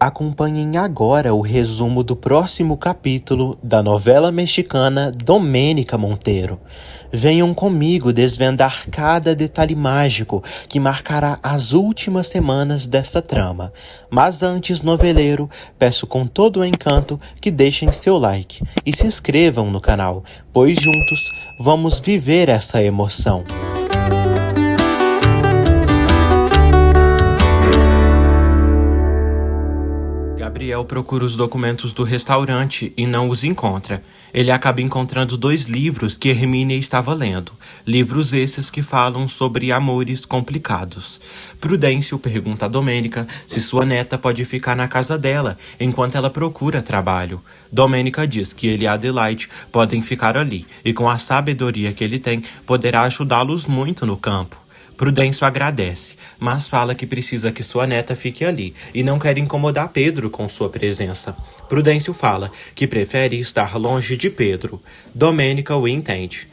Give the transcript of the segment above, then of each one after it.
Acompanhem agora o resumo do próximo capítulo da novela mexicana Domênica Monteiro. Venham comigo desvendar cada detalhe mágico que marcará as últimas semanas dessa trama. Mas antes, noveleiro, peço com todo o encanto que deixem seu like e se inscrevam no canal, pois juntos vamos viver essa emoção. Gabriel procura os documentos do restaurante e não os encontra. Ele acaba encontrando 2 livros que Hermínia estava lendo. Livros esses que falam sobre amores complicados. Prudêncio pergunta a Domênica se sua neta pode ficar na casa dela enquanto ela procura trabalho. Domênica diz que ele e Adelaide podem ficar ali e com a sabedoria que ele tem, poderá ajudá-los muito no campo. Prudêncio agradece, mas fala que precisa que sua neta fique ali e não quer incomodar Pedro com sua presença. Prudêncio fala que prefere estar longe de Pedro. Domênica o entende.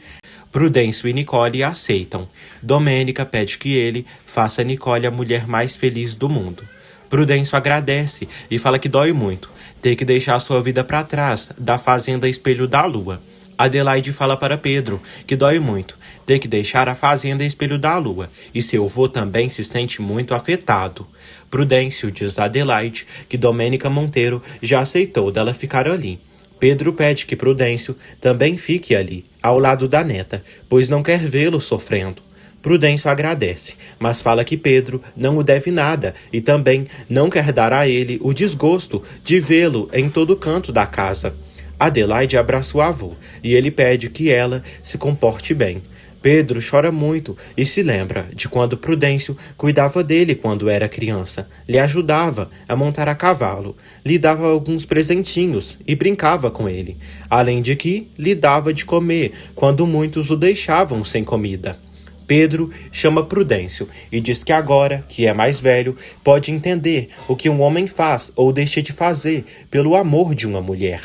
Prudêncio e Nicole aceitam. Domênica pede que ele faça Nicole a mulher mais feliz do mundo. Prudêncio agradece e fala que dói muito ter que deixar sua vida para trás da fazenda Espelho da Lua. Adelaide fala para Pedro que dói muito ter que deixar a fazenda Espelho da Lua e seu avô também se sente muito afetado. Prudêncio diz a Adelaide que Domênica Monteiro já aceitou dela ficar ali. Pedro pede que Prudêncio também fique ali, ao lado da neta, pois não quer vê-lo sofrendo. Prudêncio agradece, mas fala que Pedro não o deve nada e também não quer dar a ele o desgosto de vê-lo em todo canto da casa. Adelaide abraça o avô e ele pede que ela se comporte bem. Pedro chora muito e se lembra de quando Prudêncio cuidava dele quando era criança, lhe ajudava a montar a cavalo, lhe dava alguns presentinhos e brincava com ele, além de que lhe dava de comer quando muitos o deixavam sem comida. Pedro chama Prudêncio e diz que agora, que é mais velho, pode entender o que um homem faz ou deixa de fazer pelo amor de uma mulher.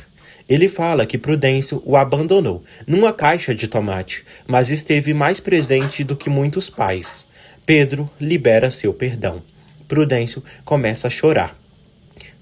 Ele fala que Prudêncio o abandonou numa caixa de tomate, mas esteve mais presente do que muitos pais. Pedro libera seu perdão. Prudêncio começa a chorar.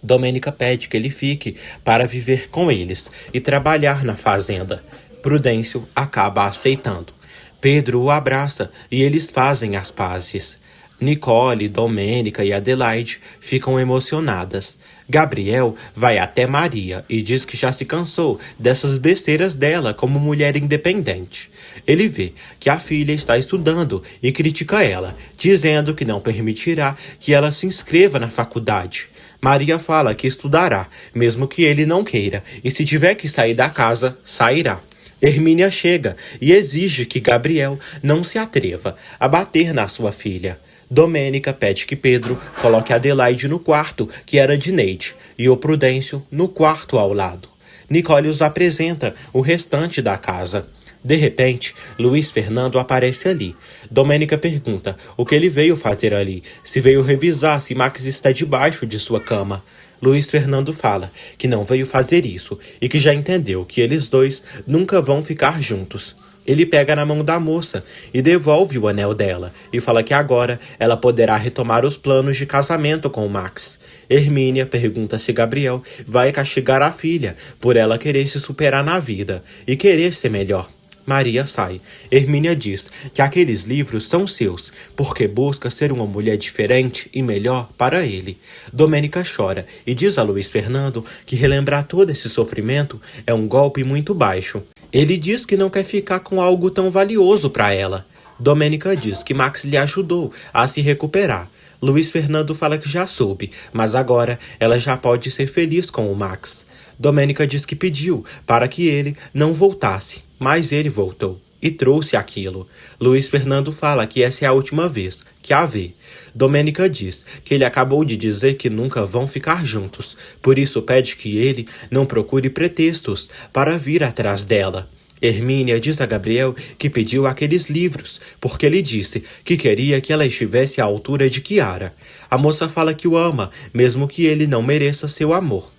Domênica pede que ele fique para viver com eles e trabalhar na fazenda. Prudêncio acaba aceitando. Pedro o abraça e eles fazem as pazes. Nicole, Domênica e Adelaide ficam emocionadas. Gabriel vai até Maria e diz que já se cansou dessas besteiras dela como mulher independente. Ele vê que a filha está estudando e critica ela, dizendo que não permitirá que ela se inscreva na faculdade. Maria fala que estudará, mesmo que ele não queira, e se tiver que sair da casa, sairá. Hermínia chega e exige que Gabriel não se atreva a bater na sua filha. Domênica pede que Pedro coloque Adelaide no quarto que era de Neide e o Prudêncio no quarto ao lado. Nicole os apresenta o restante da casa. De repente, Luiz Fernando aparece ali. Domênica pergunta o que ele veio fazer ali, se veio revisar se Max está debaixo de sua cama. Luiz Fernando fala que não veio fazer isso e que já entendeu que eles dois nunca vão ficar juntos. Ele pega na mão da moça e devolve o anel dela e fala que agora ela poderá retomar os planos de casamento com o Max. Hermínia pergunta se Gabriel vai castigar a filha por ela querer se superar na vida e querer ser melhor. Maria sai. Hermínia diz que aqueles livros são seus, porque busca ser uma mulher diferente e melhor para ele. Domênica chora e diz a Luiz Fernando que relembrar todo esse sofrimento é um golpe muito baixo. Ele diz que não quer ficar com algo tão valioso para ela. Domênica diz que Max lhe ajudou a se recuperar. Luiz Fernando fala que já soube, mas agora ela já pode ser feliz com o Max. Domênica diz que pediu para que ele não voltasse, mas ele voltou e trouxe aquilo. Luiz Fernando fala que essa é a última vez que a vê. Domênica diz que ele acabou de dizer que nunca vão ficar juntos, por isso pede que ele não procure pretextos para vir atrás dela. Hermínia diz a Gabriel que pediu aqueles livros, porque ele disse que queria que ela estivesse à altura de Kiara. A moça fala que o ama, mesmo que ele não mereça seu amor.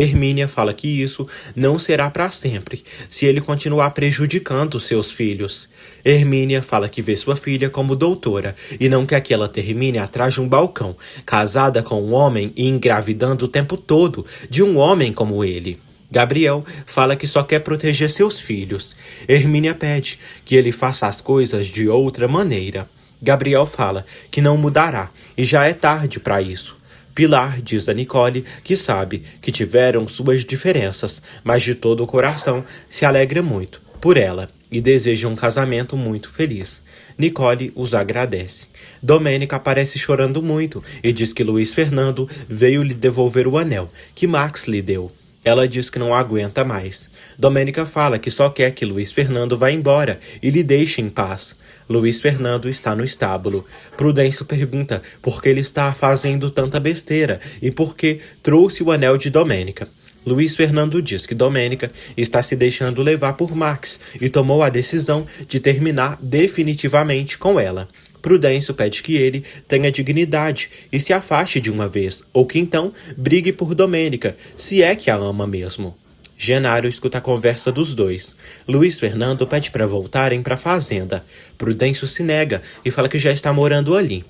Hermínia fala que isso não será para sempre, se ele continuar prejudicando seus filhos. Hermínia fala que vê sua filha como doutora e não quer que ela termine atrás de um balcão, casada com um homem e engravidando o tempo todo de um homem como ele. Gabriel fala que só quer proteger seus filhos. Hermínia pede que ele faça as coisas de outra maneira. Gabriel fala que não mudará e já é tarde para isso. Pilar diz a Nicole que sabe que tiveram suas diferenças, mas de todo o coração se alegra muito por ela e deseja um casamento muito feliz. Nicole os agradece. Domênica aparece chorando muito e diz que Luiz Fernando veio lhe devolver o anel que Max lhe deu. Ela diz que não aguenta mais. Domênica fala que só quer que Luiz Fernando vá embora e lhe deixe em paz. Luiz Fernando está no estábulo. Prudêncio pergunta por que ele está fazendo tanta besteira e por que trouxe o anel de Domênica. Luiz Fernando diz que Domênica está se deixando levar por Max e tomou a decisão de terminar definitivamente com ela. Prudêncio pede que ele tenha dignidade e se afaste de uma vez, ou que então brigue por Domênica, se é que a ama mesmo. Genaro escuta a conversa dos dois. Luiz Fernando pede para voltarem para a fazenda. Prudêncio se nega e fala que já está morando ali.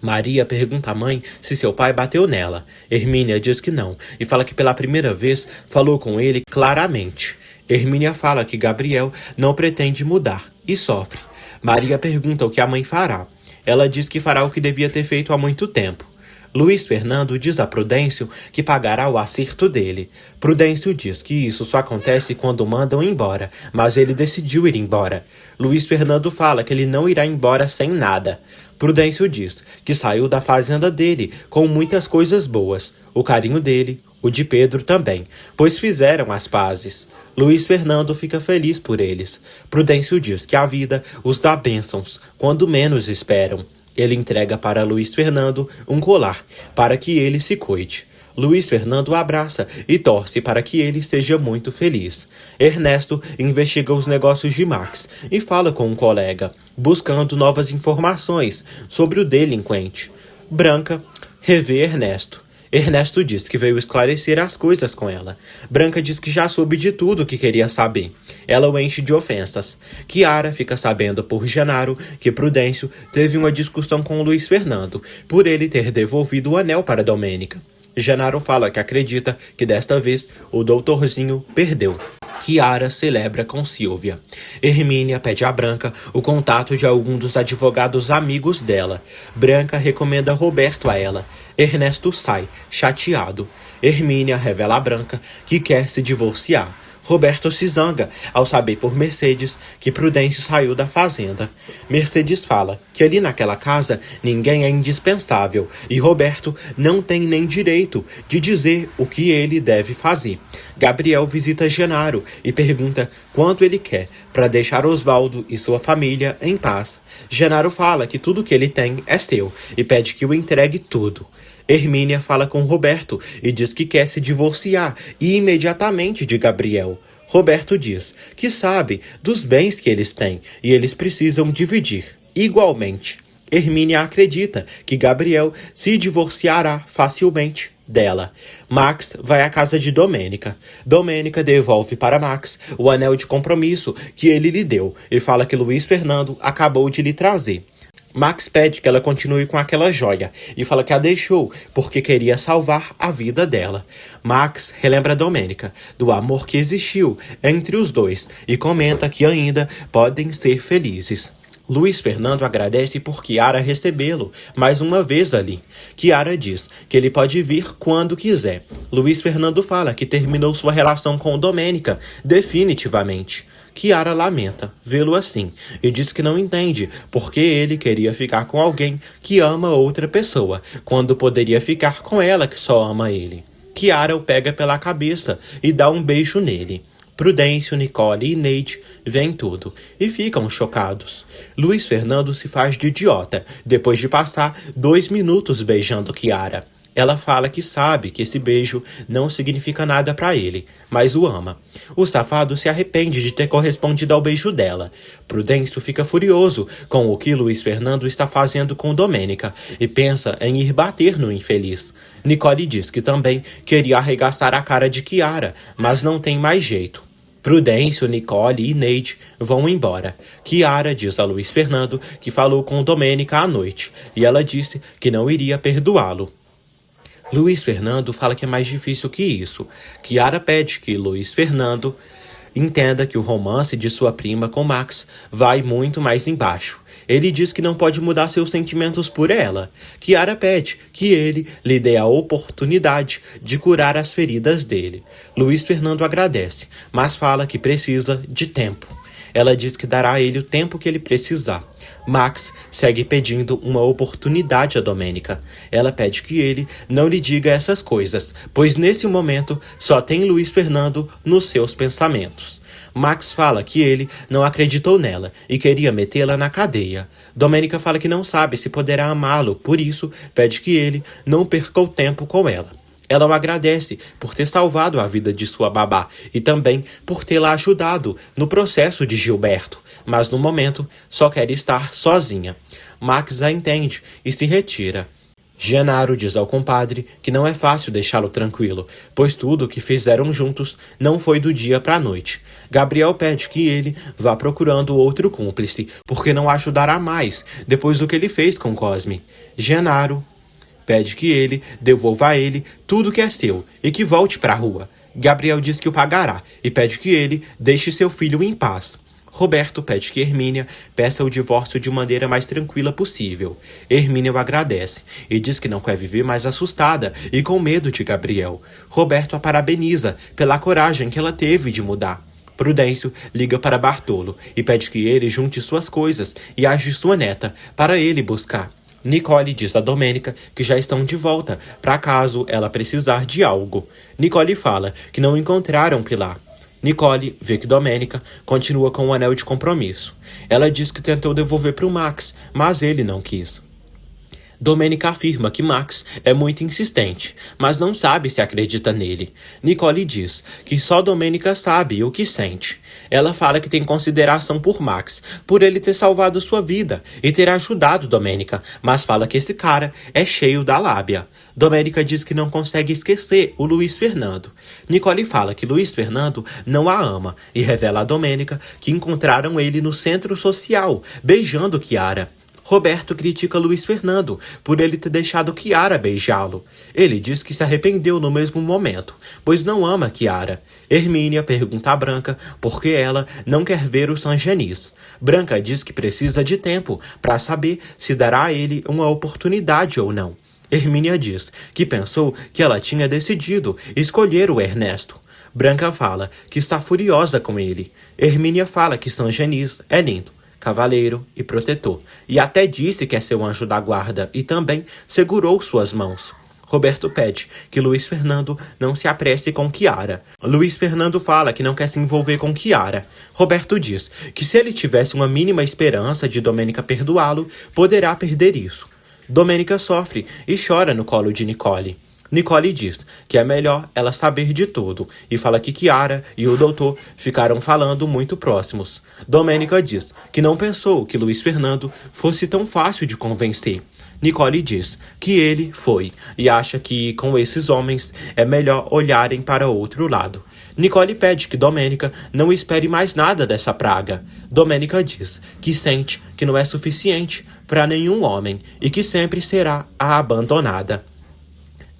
Maria pergunta à mãe se seu pai bateu nela. Hermínia diz que não e fala que pela primeira vez falou com ele claramente. Hermínia fala que Gabriel não pretende mudar e sofre. Maria pergunta o que a mãe fará. Ela diz que fará o que devia ter feito há muito tempo. Luiz Fernando diz a Prudêncio que pagará o acerto dele. Prudêncio diz que isso só acontece quando mandam embora, mas ele decidiu ir embora. Luiz Fernando fala que ele não irá embora sem nada. Prudêncio diz que saiu da fazenda dele com muitas coisas boas, o carinho dele, o de Pedro também, pois fizeram as pazes. Luiz Fernando fica feliz por eles. Prudêncio diz que a vida os dá bênçãos quando menos esperam. Ele entrega para Luiz Fernando um colar para que ele se cuide. Luiz Fernando abraça e torce para que ele seja muito feliz. Ernesto investiga os negócios de Max e fala com um colega, buscando novas informações sobre o delinquente. Branca revê Ernesto. Ernesto diz que veio esclarecer as coisas com ela. Branca diz que já soube de tudo o que queria saber. Ela o enche de ofensas. Chiara fica sabendo por Genaro que Prudêncio teve uma discussão com Luiz Fernando, por ele ter devolvido o anel para Domênica. Genaro fala que acredita que desta vez o doutorzinho perdeu. Chiara celebra com Silvia. Hermínia pede a Branca o contato de algum dos advogados amigos dela. Branca recomenda Roberto a ela. Ernesto sai, chateado. Hermínia revela a Branca que quer se divorciar. Roberto se zanga ao saber por Mercedes que Prudêncio saiu da fazenda. Mercedes fala que ali naquela casa ninguém é indispensável e Roberto não tem nem direito de dizer o que ele deve fazer. Gabriel visita Genaro e pergunta quanto ele quer para deixar Osvaldo e sua família em paz. Genaro fala que tudo que ele tem é seu e pede que o entregue tudo. Hermínia fala com Roberto e diz que quer se divorciar imediatamente de Gabriel. Roberto diz que sabe dos bens que eles têm e eles precisam dividir igualmente. Hermínia acredita que Gabriel se divorciará facilmente dela. Max vai à casa de Domênica. Domênica devolve para Max o anel de compromisso que ele lhe deu e fala que Luiz Fernando acabou de lhe trazer. Max pede que ela continue com aquela joia e fala que a deixou porque queria salvar a vida dela. Max relembra Domênica do amor que existiu entre os dois e comenta que ainda podem ser felizes. Luiz Fernando agradece por Chiara recebê-lo mais uma vez ali. Chiara diz que ele pode vir quando quiser. Luiz Fernando fala que terminou sua relação com Domênica definitivamente. Chiara lamenta vê-lo assim e diz que não entende porque ele queria ficar com alguém que ama outra pessoa, quando poderia ficar com ela que só ama ele. Chiara o pega pela cabeça e dá um beijo nele. Prudêncio, Nicole e Neide veem tudo e ficam chocados. Luiz Fernando se faz de idiota depois de passar 2 minutos beijando Chiara. Ela fala que sabe que esse beijo não significa nada para ele, mas o ama. O safado se arrepende de ter correspondido ao beijo dela. Prudêncio fica furioso com o que Luiz Fernando está fazendo com Domênica e pensa em ir bater no infeliz. Nicole diz que também queria arregaçar a cara de Chiara, mas não tem mais jeito. Prudêncio, Nicole e Neide vão embora. Chiara diz a Luiz Fernando que falou com Domênica à noite e ela disse que não iria perdoá-lo. Luiz Fernando fala que é mais difícil que isso. Chiara pede que Luiz Fernando entenda que o romance de sua prima com Max vai muito mais embaixo. Ele diz que não pode mudar seus sentimentos por ela. Chiara pede que ele lhe dê a oportunidade de curar as feridas dele. Luiz Fernando agradece, mas fala que precisa de tempo. Ela diz que dará a ele o tempo que ele precisar. Max segue pedindo uma oportunidade a Domênica. Ela pede que ele não lhe diga essas coisas, pois nesse momento só tem Luiz Fernando nos seus pensamentos. Max fala que ele não acreditou nela e queria metê-la na cadeia. Domênica fala que não sabe se poderá amá-lo, por isso pede que ele não perca o tempo com ela. Ela o agradece por ter salvado a vida de sua babá e também por tê-la ajudado no processo de Gilberto, mas no momento só quer estar sozinha. Max a entende e se retira. Genaro diz ao compadre que não é fácil deixá-lo tranquilo, pois tudo o que fizeram juntos não foi do dia para a noite. Gabriel pede que ele vá procurando outro cúmplice, porque não ajudará mais depois do que ele fez com Cosme. Genaro pede que ele devolva a ele tudo que é seu e que volte para a rua. Gabriel diz que o pagará e pede que ele deixe seu filho em paz. Roberto pede que Hermínia peça o divórcio de maneira mais tranquila possível. Hermínia o agradece e diz que não quer viver mais assustada e com medo de Gabriel. Roberto a parabeniza pela coragem que ela teve de mudar. Prudêncio liga para Bartolo e pede que ele junte suas coisas e ajude sua neta para ele buscar. Nicole diz a Domênica que já estão de volta, para caso ela precisar de algo. Nicole fala que não encontraram Pilar. Nicole vê que Domênica continua com o anel de compromisso. Ela diz que tentou devolver para o Max, mas ele não quis. Domênica afirma que Max é muito insistente, mas não sabe se acredita nele. Nicole diz que só Domênica sabe o que sente. Ela fala que tem consideração por Max, por ele ter salvado sua vida e ter ajudado Domênica, mas fala que esse cara é cheio da lábia. Domênica diz que não consegue esquecer o Luiz Fernando. Nicole fala que Luiz Fernando não a ama e revela a Domênica que encontraram ele no centro social, beijando Chiara. Roberto critica Luiz Fernando por ele ter deixado Chiara beijá-lo. Ele diz que se arrependeu no mesmo momento, pois não ama Chiara. Hermínia pergunta a Branca por que ela não quer ver o Sangenis. Branca diz que precisa de tempo para saber se dará a ele uma oportunidade ou não. Hermínia diz que pensou que ela tinha decidido escolher o Ernesto. Branca fala que está furiosa com ele. Hermínia fala que Sangenis é lindo, cavaleiro e protetor, e até disse que é seu anjo da guarda e também segurou suas mãos. Roberto pede que Luiz Fernando não se apresse com Chiara. Luiz Fernando fala que não quer se envolver com Chiara. Roberto diz que se ele tivesse uma mínima esperança de Domênica perdoá-lo, poderá perder isso. Domênica sofre e chora no colo de Nicole. Nicole diz que é melhor ela saber de tudo e fala que Chiara e o doutor ficaram falando muito próximos. Domênica diz que não pensou que Luiz Fernando fosse tão fácil de convencer. Nicole diz que ele foi e acha que com esses homens é melhor olharem para outro lado. Nicole pede que Domênica não espere mais nada dessa praga. Domênica diz que sente que não é suficiente para nenhum homem e que sempre será a abandonada.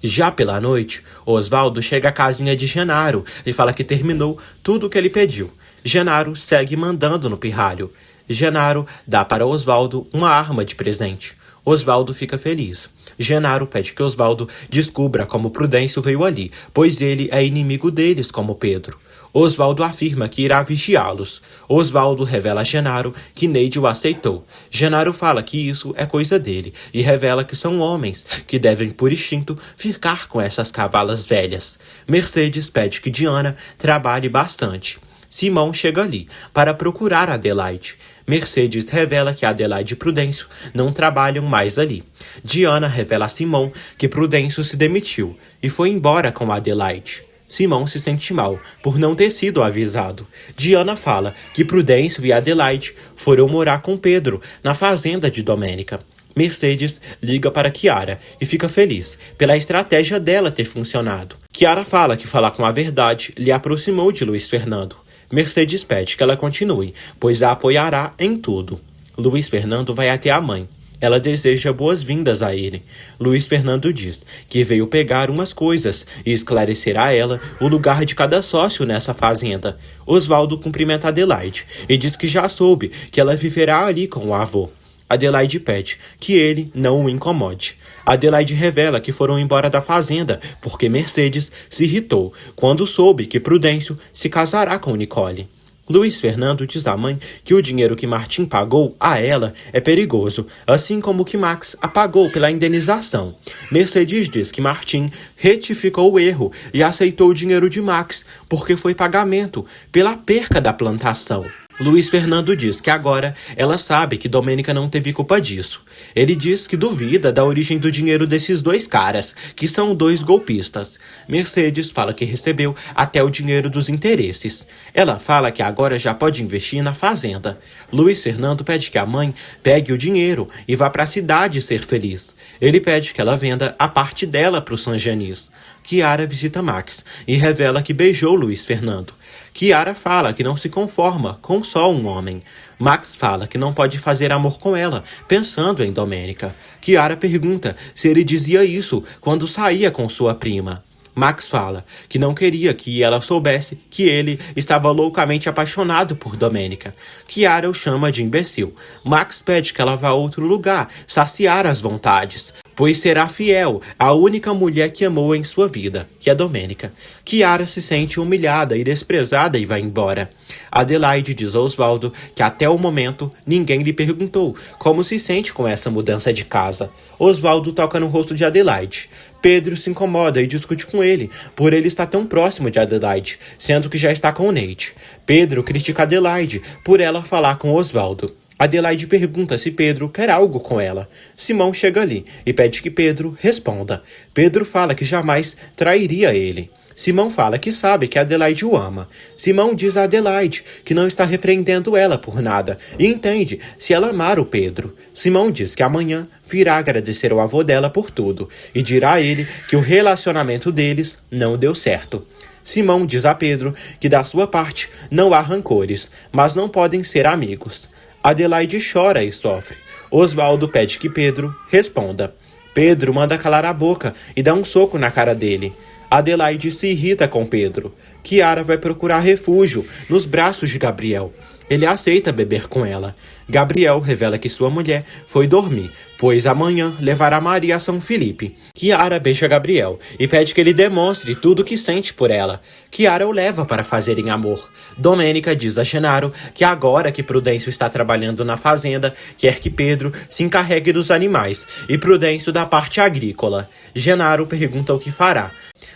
Já pela noite, Osvaldo chega à casinha de Genaro e fala que terminou tudo o que ele pediu. Genaro segue mandando no pirralho. Genaro dá para Osvaldo uma arma de presente. Osvaldo fica feliz. Genaro pede que Osvaldo descubra como Prudêncio veio ali, pois ele é inimigo deles como Pedro. Osvaldo afirma que irá vigiá-los. Osvaldo revela a Genaro que Neide o aceitou. Genaro fala que isso é coisa dele e revela que são homens que devem, por instinto, ficar com essas cavalas velhas. Mercedes pede que Diana trabalhe bastante. Simão chega ali para procurar Adelaide. Mercedes revela que Adelaide e Prudêncio não trabalham mais ali. Diana revela a Simão que Prudêncio se demitiu e foi embora com Adelaide. Simão se sente mal por não ter sido avisado. Diana fala que Prudêncio e Adelaide foram morar com Pedro na fazenda de Domênica. Mercedes liga para Chiara e fica feliz pela estratégia dela ter funcionado. Chiara fala que falar com a verdade lhe aproximou de Luiz Fernando. Mercedes pede que ela continue, pois a apoiará em tudo. Luiz Fernando vai até a mãe. Ela deseja boas-vindas a ele. Luiz Fernando diz que veio pegar umas coisas e esclarecer a ela o lugar de cada sócio nessa fazenda. Osvaldo cumprimenta Adelaide e diz que já soube que ela viverá ali com o avô. Adelaide pede que ele não o incomode. Adelaide revela que foram embora da fazenda porque Mercedes se irritou quando soube que Prudêncio se casará com Nicole. Luiz Fernando diz à mãe que o dinheiro que Martim pagou a ela é perigoso, assim como o que Max a pagou pela indenização. Mercedes diz que Martim retificou o erro e aceitou o dinheiro de Max porque foi pagamento pela perca da plantação. Luiz Fernando diz que agora ela sabe que Domênica não teve culpa disso. Ele diz que duvida da origem do dinheiro desses dois caras, que são dois golpistas. Mercedes fala que recebeu até o dinheiro dos interesses. Ela fala que agora já pode investir na fazenda. Luiz Fernando pede que a mãe pegue o dinheiro e vá para a cidade ser feliz. Ele pede que ela venda a parte dela para o Sanjanis. Chiara visita Max e revela que beijou Luiz Fernando. Chiara fala que não se conforma com só um homem. Max fala que não pode fazer amor com ela, pensando em Domênica. Chiara pergunta se ele dizia isso quando saía com sua prima. Max fala que não queria que ela soubesse que ele estava loucamente apaixonado por Domênica. Chiara o chama de imbecil. Max pede que ela vá a outro lugar, saciar as vontades, pois será fiel à única mulher que amou em sua vida, que é Domênica. Chiara se sente humilhada e desprezada e vai embora. Adelaide diz a Osvaldo que até o momento ninguém lhe perguntou como se sente com essa mudança de casa. Osvaldo toca no rosto de Adelaide. Pedro se incomoda e discute com ele, por ele estar tão próximo de Adelaide, sendo que já está com o Nate. Pedro critica Adelaide por ela falar com Osvaldo. Adelaide pergunta se Pedro quer algo com ela. Simão chega ali e pede que Pedro responda. Pedro fala que jamais trairia ele. Simão fala que sabe que Adelaide o ama. Simão diz a Adelaide que não está repreendendo ela por nada e entende se ela amar o Pedro. Simão diz que amanhã virá agradecer ao avô dela por tudo e dirá a ele que o relacionamento deles não deu certo. Simão diz a Pedro que da sua parte não há rancores, mas não podem ser amigos. Adelaide chora e sofre. Osvaldo pede que Pedro responda. Pedro manda calar a boca e dá um soco na cara dele. Adelaide se irrita com Pedro. Chiara vai procurar refúgio nos braços de Gabriel. Ele aceita beber com ela. Gabriel revela que sua mulher foi dormir, pois amanhã levará Maria a São Felipe. Chiara beija Gabriel e pede que ele demonstre tudo o que sente por ela. Chiara o leva para fazerem amor. Domênica diz a Genaro que agora que Prudêncio está trabalhando na fazenda, quer que Pedro se encarregue dos animais e Prudêncio da parte agrícola. Genaro pergunta o que fará.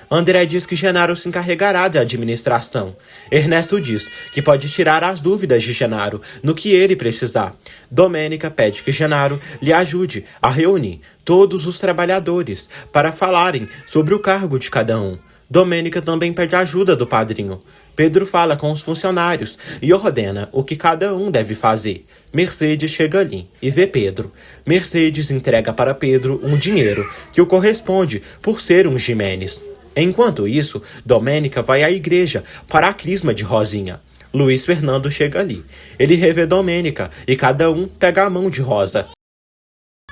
André diz que Genaro se encarregará da administração. Ernesto diz que pode tirar as dúvidas de Genaro no que ele precisar. Domênica pede que Genaro lhe ajude a reunir todos os trabalhadores para falarem sobre o cargo de cada um. Domênica também pede ajuda do padrinho. Pedro fala com os funcionários e ordena o que cada um deve fazer. Mercedes chega ali e vê Pedro. Mercedes entrega para Pedro um dinheiro que o corresponde por ser um Jimenez. Enquanto isso, Domênica vai à igreja para a crisma de Rosinha. Luiz Fernando chega ali. Ele revê Domênica e cada um pega a mão de Rosa.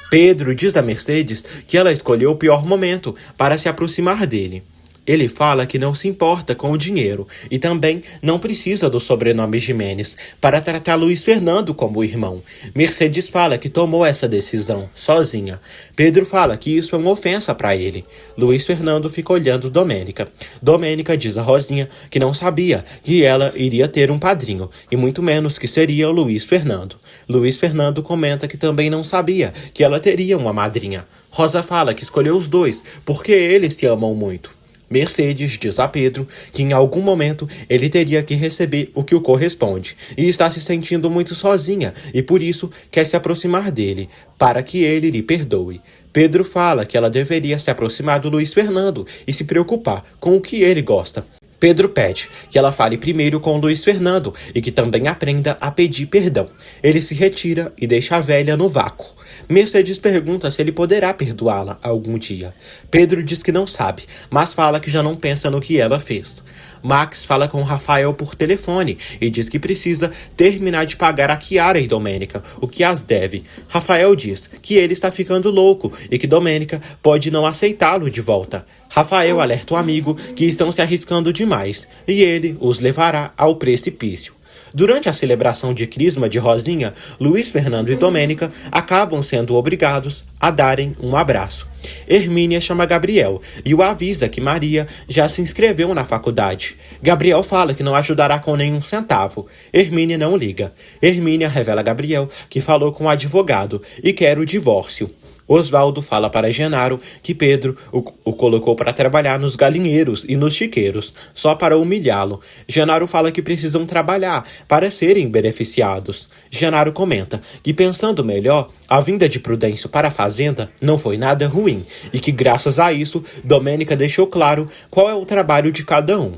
Pedro diz a Mercedes que ela escolheu o pior momento para se aproximar dele. Ele fala que não se importa com o dinheiro e também não precisa do sobrenome Jimenez para tratar Luiz Fernando como irmão. Mercedes fala que tomou essa decisão sozinha. Pedro fala que isso é uma ofensa para ele. Luiz Fernando fica olhando Domênica. Domênica diz a Rosinha que não sabia que ela iria ter um padrinho e muito menos que seria o Luiz Fernando. Luiz Fernando comenta que também não sabia que ela teria uma madrinha. Rosa fala que escolheu os dois porque eles se amam muito. Mercedes diz a Pedro que em algum momento ele teria que receber o que o corresponde e está se sentindo muito sozinha e por isso quer se aproximar dele, para que ele lhe perdoe. Pedro fala que ela deveria se aproximar do Luiz Fernando e se preocupar com o que ele gosta. Pedro pede que ela fale primeiro com Luiz Fernando e que também aprenda a pedir perdão. Ele se retira e deixa a velha no vácuo. Mercedes pergunta se ele poderá perdoá-la algum dia. Pedro diz que não sabe, mas fala que já não pensa no que ela fez. Max fala com Rafael por telefone e diz que precisa terminar de pagar a Chiara e Domênica, o que as deve. Rafael diz que ele está ficando louco e que Domênica pode não aceitá-lo de volta. Rafael alerta o amigo que estão se arriscando demais e ele os levará ao precipício. Durante a celebração de crisma de Rosinha, Luiz Fernando e Domênica acabam sendo obrigados a darem um abraço. Hermínia chama Gabriel e o avisa que Maria já se inscreveu na faculdade. Gabriel fala que não ajudará com nenhum centavo. Hermínia não liga. Hermínia revela a Gabriel que falou com o advogado e quer o divórcio. Osvaldo fala para Genaro que Pedro o colocou para trabalhar nos galinheiros e nos chiqueiros, só para humilhá-lo. Genaro fala que precisam trabalhar para serem beneficiados. Genaro comenta que, pensando melhor, a vinda de Prudêncio para a fazenda não foi nada ruim e que, graças a isso, Domênica deixou claro qual é o trabalho de cada um.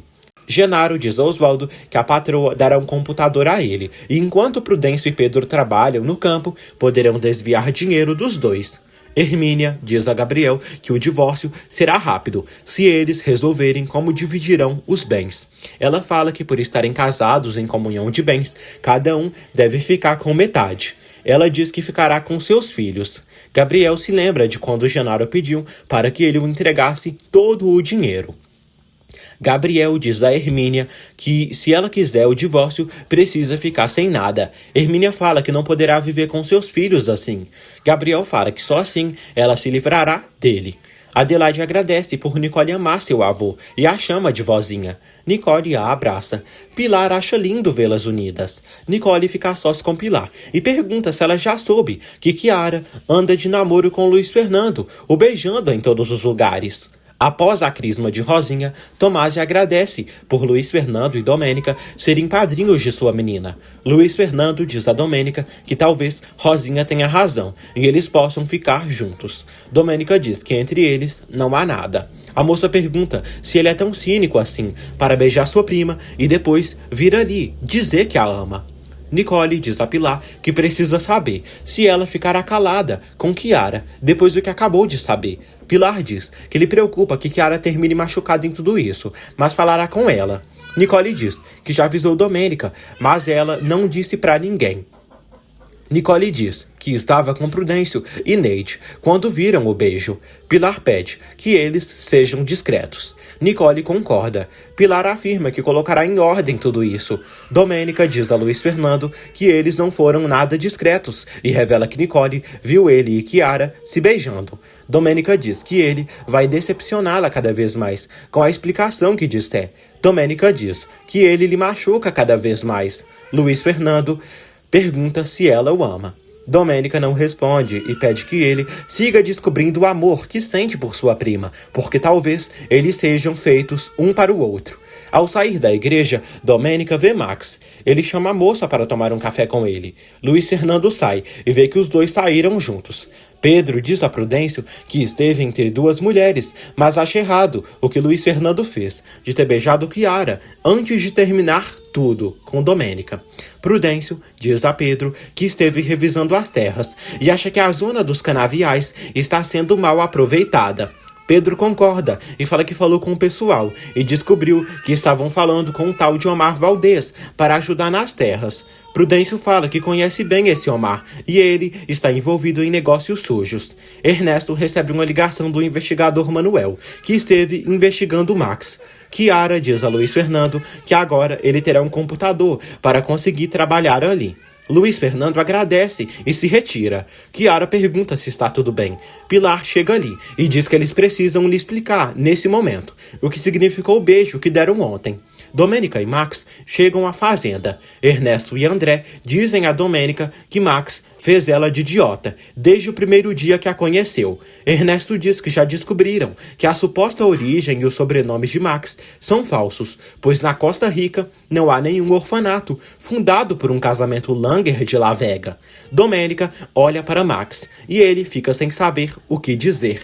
Genaro diz a Osvaldo que a patroa dará um computador a ele, e enquanto Prudêncio e Pedro trabalham no campo, poderão desviar dinheiro dos dois. Hermínia diz a Gabriel que o divórcio será rápido, se eles resolverem como dividirão os bens. Ela fala que, por estarem casados em comunhão de bens, cada um deve ficar com metade. Ela diz que ficará com seus filhos. Gabriel se lembra de quando Genaro pediu para que ele o entregasse todo o dinheiro. Gabriel diz a Hermínia que, se ela quiser o divórcio, precisa ficar sem nada. Hermínia fala que não poderá viver com seus filhos assim. Gabriel fala que só assim ela se livrará dele. Adelaide agradece por Nicole amar seu avô e a chama de vozinha. Nicole a abraça. Pilar acha lindo vê-las unidas. Nicole fica a sós com Pilar e pergunta se ela já soube que Chiara anda de namoro com Luiz Fernando, o beijando em todos os lugares. Após a crisma de Rosinha, Tomásio agradece por Luiz Fernando e Domênica serem padrinhos de sua menina. Luiz Fernando diz a Domênica que talvez Rosinha tenha razão e eles possam ficar juntos. Domênica diz que entre eles não há nada. A moça pergunta se ele é tão cínico assim para beijar sua prima e depois vir ali dizer que a ama. Nicole diz a Pilar que precisa saber se ela ficará calada com Chiara depois do que acabou de saber. Pilar diz que lhe preocupa que Chiara termine machucada em tudo isso, mas falará com ela. Nicole diz que já avisou Domênica, mas ela não disse pra ninguém. Nicole diz que estava com Prudêncio e Neide quando viram o beijo. Pilar pede que eles sejam discretos. Nicole concorda. Pilar afirma que colocará em ordem tudo isso. Domênica diz a Luiz Fernando que eles não foram nada discretos e revela que Nicole viu ele e Chiara se beijando. Domênica diz que ele vai decepcioná-la cada vez mais com a explicação que disser. Domênica diz que ele lhe machuca cada vez mais. Luiz Fernando pergunta se ela o ama. Domênica não responde e pede que ele siga descobrindo o amor que sente por sua prima, porque talvez eles sejam feitos um para o outro. Ao sair da igreja, Domênica vê Max. Ele chama a moça para tomar um café com ele. Luiz Fernando sai e vê que os dois saíram juntos. Pedro diz a Prudêncio que esteve entre duas mulheres, mas acha errado o que Luiz Fernando fez, de ter beijado Chiara antes de terminar tudo com Domênica. Prudêncio diz a Pedro que esteve revisando as terras e acha que a zona dos canaviais está sendo mal aproveitada. Pedro concorda e fala que falou com o pessoal e descobriu que estavam falando com o tal de Omar Valdez para ajudar nas terras. Prudêncio fala que conhece bem esse Omar e ele está envolvido em negócios sujos. Ernesto recebe uma ligação do investigador Manuel, que esteve investigando Max. Chiara diz a Luiz Fernando que agora ele terá um computador para conseguir trabalhar ali. Luiz Fernando agradece e se retira. Chiara pergunta se está tudo bem. Pilar chega ali e diz que eles precisam lhe explicar, nesse momento, o que significou o beijo que deram ontem. Domênica e Max chegam à fazenda. Ernesto e André dizem a Domênica que Max fez ela de idiota, desde o primeiro dia que a conheceu. Ernesto diz que já descobriram que a suposta origem e os sobrenomes de Max são falsos, pois na Costa Rica não há nenhum orfanato fundado por um casamento Langer de La Vega. Domênica olha para Max e ele fica sem saber o que dizer.